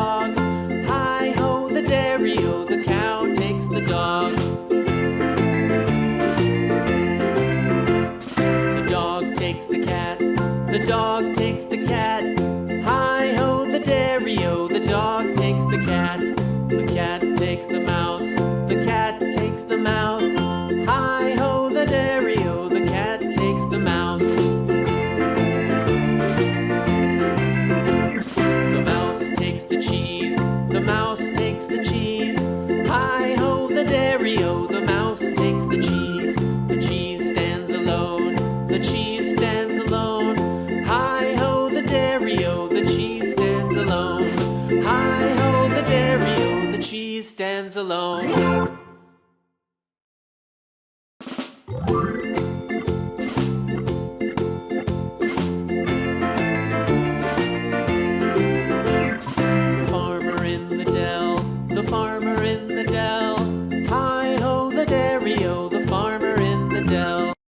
dog. Hi-ho, the dairy-o, the cow takes the dog. The dog takes the cat, the dog takes the cat. Hi-ho, the dairy-o, the dog takes the cat. The cat takes the mouse, the cat takes the mouse. Hi-ho, the dairy-o, the cat takes the mouse. The mouse takes the cheese, the mouse takes the cheese. Hi-ho, the dairy-o, the mouse takes the cheese. The cheese stands alone, the cheese stands alone. Hi-ho, the dairy-o, the cheese stands alone. Hi-ho, the dairy-o, the cheese stands alone. The farmer in the dell, the farmer in the